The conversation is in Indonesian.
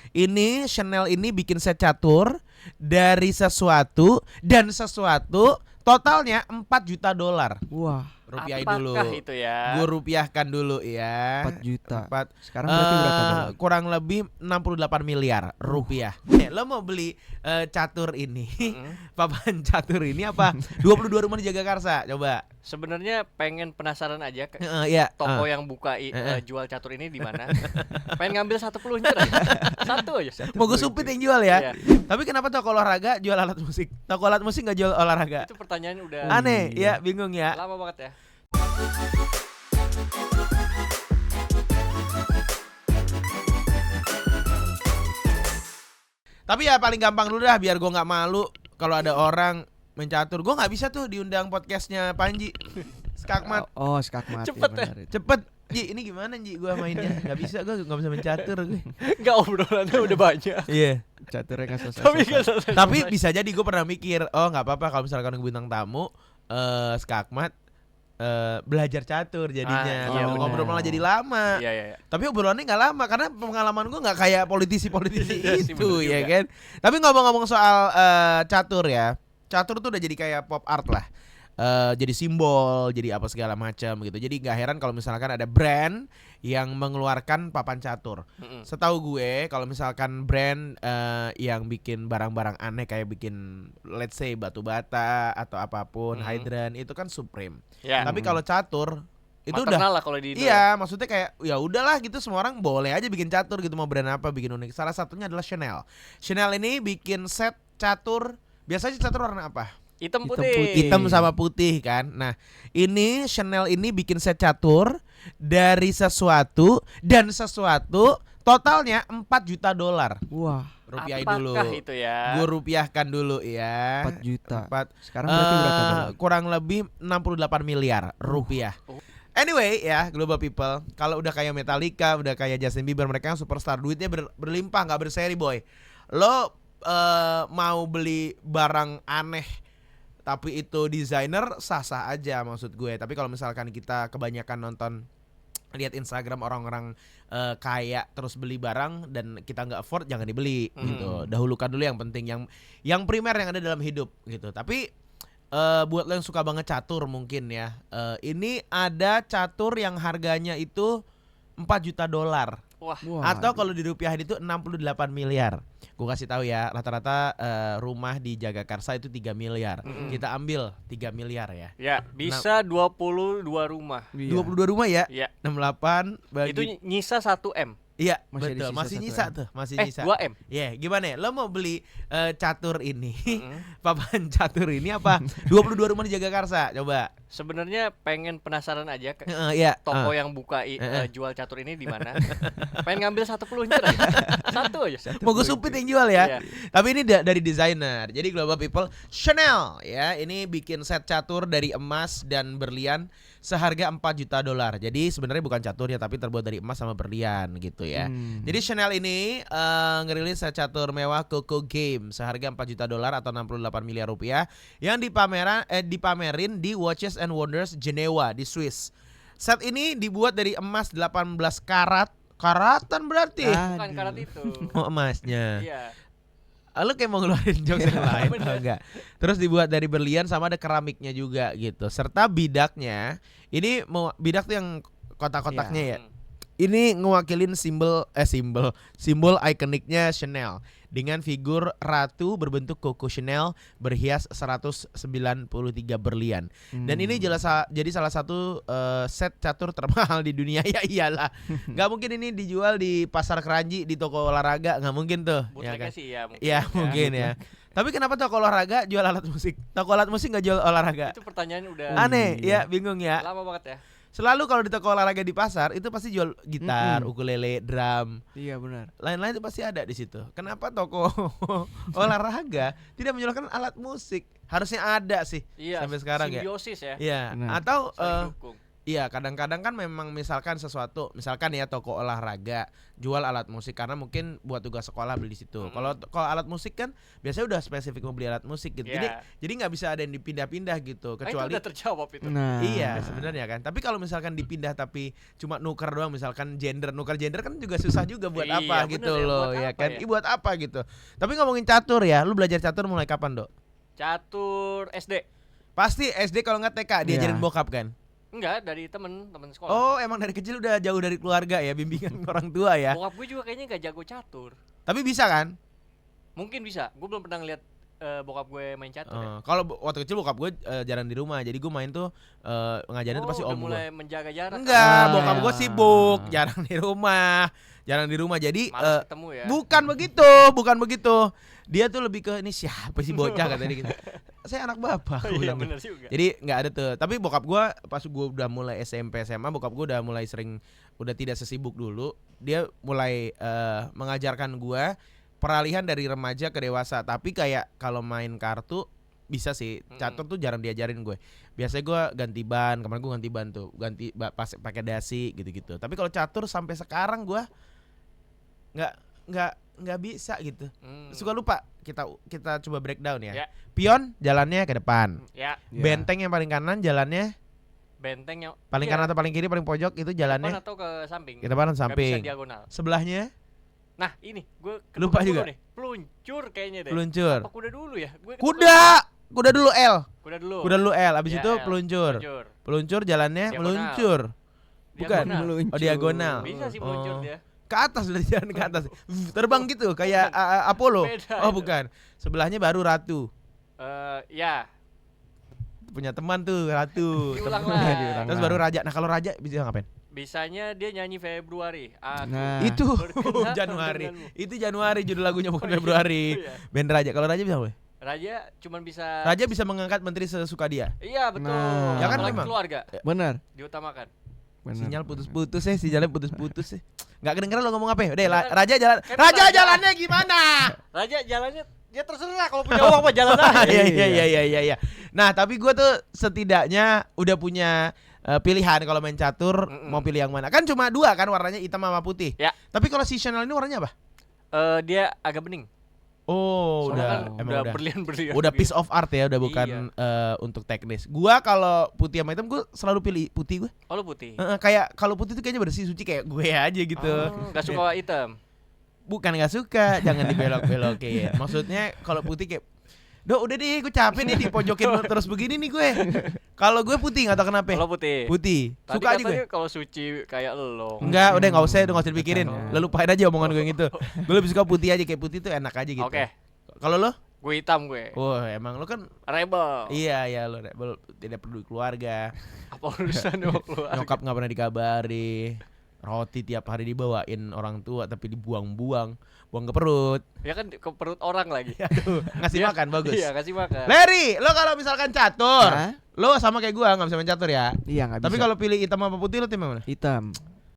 Ini Chanel ini bikin set catur dari sesuatu dan sesuatu totalnya $4 juta. Wah, Rupiahin Apakah dulu. itu ya? Gue rupiahkan dulu ya. 4 juta. 4. Sekarang berarti berapa dolar? Kurang lebih 68 miliar rupiah. Lo mau beli catur ini, papan catur ini apa? 22 rumah di Jagakarsa. Coba. Sebenarnya pengen penasaran aja Ya. toko yang buka jual catur ini di mana. Pengen ngambil satu peluncur aja. Satu aja. Mau gue supit yang jual ya. Iya. Tapi kenapa toko olahraga jual alat musik? Toko alat musik nggak jual olahraga? Itu pertanyaan udah Aneh ya, bingung ya. lama banget ya. Tapi ya paling gampang dulu dah biar gue nggak malu kalau ada orang mencatur. Gue nggak bisa tuh diundang podcastnya Panji. Skakmat. Oh, skakmat. Cepet ya, benar itu. Cepet Ji, ini gimana Ji gue mainnya? Gak bisa, gue gak bisa mencatur gue. Enggak, obrolannya udah banyak. Iya. Caturnya nggak selesai. Tapi nggak selesai. Tapi bisa jadi gue pernah mikir, oh nggak apa-apa kalau misalkan gue bintang tamu Skakmat belajar catur jadinya. Iya, Ngobrol malah jadi lama. Iya. Tapi obrolannya nggak lama karena pengalaman gue nggak kayak politisi-politisi Iya sih, itu bener ya juga. kan. Tapi ngomong-ngomong soal catur ya, catur tuh udah jadi kayak pop art lah. Jadi simbol, jadi apa segala macam gitu. Jadi nggak heran kalau misalkan ada brand yang mengeluarkan papan catur. Setahu gue kalau misalkan brand yang bikin barang-barang aneh kayak bikin let's say batu bata atau apapun, hydrant itu kan Supreme. Ya. Tapi kalau catur itu udah maternal lah kalau di Indo. iya, maksudnya kayak ya udahlah gitu, semua orang boleh aja bikin catur gitu, mau brand apa bikin unik. Salah satunya adalah Chanel. Chanel ini bikin set catur, biasanya catur warna apa? Hitam Hitam putih. putih. Hitam sama putih kan. Nah, ini Chanel ini bikin set catur dari sesuatu dan sesuatu totalnya $4 juta. Wah, Rupiahin Apakah dulu. itu ya? Gue rupiahkan dulu ya. 4 juta. 4. Sekarang berarti berapa dolar? Kurang lebih 68 miliar rupiah. Anyway ya, global people, kalau udah kayak Metallica, udah kayak Justin Bieber, mereka yang superstar, duitnya berlimpah, nggak berseri boy. Lo mau beli barang aneh tapi itu desainer, sah-sah aja maksud gue. Tapi kalau misalkan kita kebanyakan nonton, lihat Instagram orang-orang kaya terus beli barang dan kita nggak afford, jangan dibeli gitu. Dahulukan dulu yang penting, yang primer yang ada dalam hidup gitu. Tapi buat lo yang suka banget catur mungkin ya, ini ada catur yang harganya itu $4 juta. Wah, Atau kalau dirupiahin itu 68 miliar. Gue kasih tahu ya, rata-rata rumah di Jagakarsa itu 3 miliar. Kita ambil 3 miliar ya. ya bisa 22 rumah. Iya. 22 rumah ya. Iya. 68 bagi Itu nyisa 1 M. iya, Masih betul. ada sisa Masih 1 nyisa M. tuh, masih 2 nyisa. M. Ya, gimana ya? Lo mau beli catur ini, papan catur ini apa? 22 rumah di Jagakarsa. Coba. Sebenarnya pengen penasaran aja Ya. toko yang buka jual catur ini di mana. Pengen ngambil satu peluncur aja. Satu aja. Mau gue supit yang jual ya. Iya. Tapi ini dari desainer. Jadi global people, Chanel ya, ini bikin set catur dari emas dan berlian seharga $4 juta. Jadi sebenarnya bukan caturnya tapi terbuat dari emas sama berlian gitu ya. Jadi Chanel ini ngerilis set catur mewah Coco Game seharga $4 juta atau 68 miliar rupiah yang dipamerin di Watches and Wonders Geneva di Swiss. Set ini dibuat dari emas 18 karatan berarti. Bukan karat itu. Oh, emasnya. Iya. Lu kayak mau ngeluarin jokes yang lain Bener. atau enggak? Terus dibuat dari berlian sama ada keramiknya juga gitu. Serta bidaknya, ini bidak tuh yang kotak-kotaknya ya. Ini ngewakilin simbol ikoniknya Chanel dengan figur ratu berbentuk Coco Chanel berhias 193 berlian. Dan ini jadi salah satu set catur termahal di dunia. Ya iyalah. Gak mungkin ini dijual di pasar keranji, di toko olahraga, nggak mungkin tuh. Ya Bootlegnya kan? sih ya mungkin. Ya mungkin ya. Tapi kenapa toko olahraga jual alat musik? Toko alat musik nggak jual olahraga? Itu pertanyaan udah Aneh ya, bingung ya. lama banget ya. Selalu kalau di toko olahraga di pasar itu pasti jual gitar, ukulele, drum. Iya benar. Lain-lain itu pasti ada di situ. Kenapa toko olahraga tidak menjualkan alat musik? Harusnya ada sih Iya. sampai sekarang ya. Simbiosis ya. Iya. Benar. Atau Saling dukung. Iya, kadang-kadang kan memang misalkan sesuatu, misalkan ya toko olahraga jual alat musik karena mungkin buat tugas sekolah beli di situ. Kalau alat musik kan biasanya udah spesifik mau beli alat musik gitu. Iya. Jadi nggak bisa ada yang dipindah-pindah gitu, Itu kecuali udah terjawab itu. Nah, iya sebenarnya kan. Tapi kalau misalkan dipindah tapi cuma nuker doang, misalkan nuker gender kan juga susah juga buat Iya, apa bener gitu ya, loh buat ya apa kan. ya? Buat apa gitu. Tapi ngomongin catur ya, lu belajar catur mulai kapan, Dok? Catur SD. Pasti SD kalau nggak TK diajarin Iya. bokap kan? Enggak, dari temen sekolah. Oh, emang dari kecil udah jauh dari keluarga ya, bimbingan orang tua ya. Bokap gue juga kayaknya gak jago catur. Tapi bisa kan? Mungkin bisa. Gue belum pernah ngeliat bokap gue main catur ya. Kalau waktu kecil bokap gue jarang di rumah, jadi gue main tuh ngajarin tuh pasti udah om mulai gue. menjaga jarak. Enggak, Ah, bokap ya. gue sibuk, jarang di rumah, jadi Malas ketemu ya. bukan begitu. Dia tuh lebih ke ini siapa sih bocah katanya gitu. Saya anak bapak. Gua Iya bilang gitu. bener juga. Jadi nggak ada tuh. Tapi bokap gue pas gue udah mulai SMP SMA, bokap gue udah mulai udah tidak sesibuk dulu. Dia mulai mengajarkan gue peralihan dari remaja ke dewasa. Tapi kayak kalau main kartu bisa sih. Catur tuh jarang diajarin gue. Biasanya gue ganti ban. Kemarin gue ganti ban tuh, pas pakai dasi gitu-gitu. Tapi kalau catur sampai sekarang gue nggak bisa gitu. Suka lupa. Kita coba breakdown ya. Ya. Pion jalannya ke depan. Ya, Ya. Benteng yang paling kanan jalannya benteng yang paling iya, kanan atau paling kiri paling pojok itu depan jalannya atau ke samping. ke depan atau Nggak samping. bisa diagonal. Sebelahnya Nah, ini gue Lupa juga. nih. Peluncur kayaknya deh. peluncur. Apa kuda dulu ya? Gue Kuda dulu L. Kuda dulu. Kuda dulu L. Abis Ya, itu L. peluncur. Peluncur. Peluncur jalannya Diagonal. meluncur. Bukan. Diagonal. Meluncur. Oh, diagonal. Bisa sih peluncur Oh. dia. Ke atas dari jalan ke atas. Terbang gitu kayak Apollo. Beda Oh, itu. bukan. Sebelahnya baru ratu. Ya, Punya teman tuh ratu. diulang Temen. lah. Diulang. Terus baru raja. Nah, kalau raja bisa ngapain? Bisanya dia nyanyi Februari. Aku Nah. Itu berkenan Januari. denganmu. Itu Januari judul lagunya bukan Oh, iya. Februari. Iya. Band raja. Kalau raja bisa apa? Raja cuman bisa. Raja bisa mengangkat menteri sesuka dia. Iya betul. Nah. Ya kan Apalagi memang. keluarga Benar. diutamakan. Benar. Sinyal putus-putus ya, sinyalnya putus-putus ya. Nggak kedengeran lo ngomong apa ya? Udah, Raja jalan. Kan Raja raja. jalannya gimana? Raja jalannya ya terserah kalau punya uang mah jalan aja. Iya. Nah, tapi gue tuh setidaknya udah punya pilihan kalau main catur mau pilih yang mana. Kan cuma dua kan warnanya hitam sama putih. Ya. Tapi kalau seasonal ini warnanya apa? Dia agak bening. Oh, Soalnya udah kan emang udah. berlian-berlian. Udah gitu. piece of art ya, udah bukan untuk teknis. Gua kalau putih sama hitam gue selalu pilih putih gue. Oh lu putih. Kayak kalau putih tuh kayaknya bersih suci kayak gue aja gitu. Gak suka hitam. Bukan nggak suka, jangan dibelok-belokin. Maksudnya kalau putih kayak, Dok udah deh gue capek nih dipojokin terus begini nih gue. Kalau gue putih nggak tahu kenapa. Kalau putih. Putih, Tadi suka aja gue. katanya kalau suci kayak lo. Enggak, udah nggak usah dipikirin. Katanya. Lo lupain aja omongan gue yang itu. Gue lebih suka putih aja, kayak putih tuh enak aja gitu. Oke. Kalau lo? Gue hitam gue. Wah, emang lo kan Rebel. iya lo tidak peduli keluarga. Apa urusan mau keluar? Nyokap nggak pernah dikabari. Roti tiap hari dibawain orang tua tapi buang ke perut. Ya kan ke perut orang lagi. Aduh, ngasih Iya, makan bagus. Iya, kasih makan. Larry, lo kalau misalkan catur, Hah? lo sama kayak gua nggak bisa main catur ya. Iya nggak bisa. Tapi kalau pilih hitam apa putih lo tim mana? hitam.